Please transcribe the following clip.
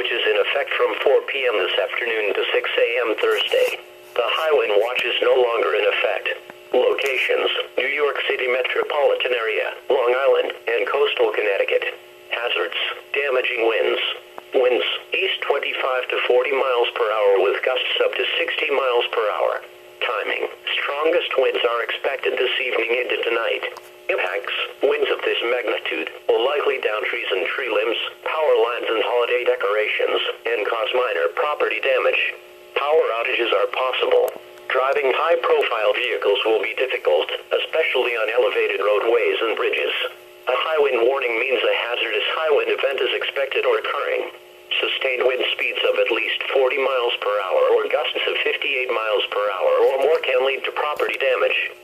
which is in effect from 4 p.m. this afternoon to 6 a.m. Thursday. The high wind watch is no longer in effect. Locations: New York City metropolitan area, Long Island, and coastal Connecticut. Hazards: damaging winds. Winds, east 25 to 40 miles per hour with gusts up to 60 miles per hour. Timing: strongest winds are expected this evening into tonight. Impacts: winds of this magnitude will likely down trees and tree limbs, power lines and holiday decorations, and cause minor property damage. Power outages are possible. Driving high-profile vehicles will be difficult, especially on elevated roadways and bridges. A high wind warning means a hazardous high wind event is expected or occurring. Sustained wind speeds of at least 40 miles per hour or gusts of 58 miles per hour or more can lead to property damage.